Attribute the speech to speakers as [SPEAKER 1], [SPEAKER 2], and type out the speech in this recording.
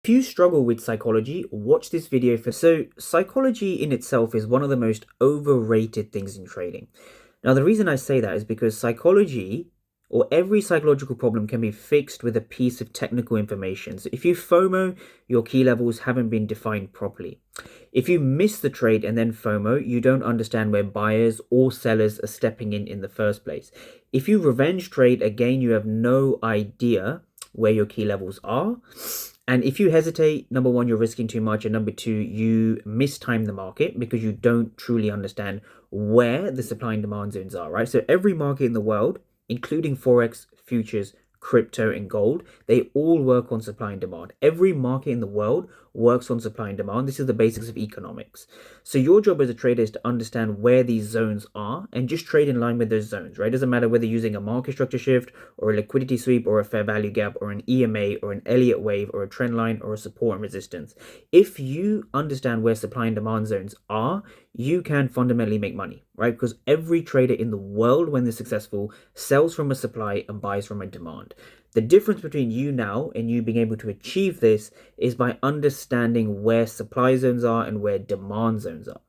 [SPEAKER 1] If you struggle with psychology, watch this video for. So, psychology in itself is one of the most overrated things in trading. Now, the reason I say that is because psychology or every psychological problem can be fixed with a piece of technical information. So, if you FOMO, your key levels haven't been defined properly. If you miss the trade and then FOMO, you don't understand where buyers or sellers are stepping in the first place. If you revenge trade, again, you have no idea where your key levels are. And if you hesitate, number one, you're risking too much. And number two, you mistime the market because you don't truly understand where the supply and demand zones are, right? So every market in the world, including Forex, futures, crypto, and gold, they all work on supply and demand. Every market in the world works on supply and demand. This is the basics of economics. So your job as a trader is to understand where these zones are and just trade in line with those zones, right? It doesn't matter whether you're using a market structure shift or a liquidity sweep or a fair value gap or an EMA or an Elliott wave or a trend line or a support and resistance. If you understand where supply and demand zones are, you can fundamentally make money, right? Because every trader in the world, when they're successful, sells from a supply and buys from a demand. The difference between you now and you being able to achieve this is by understanding where supply zones are and where demand zones are.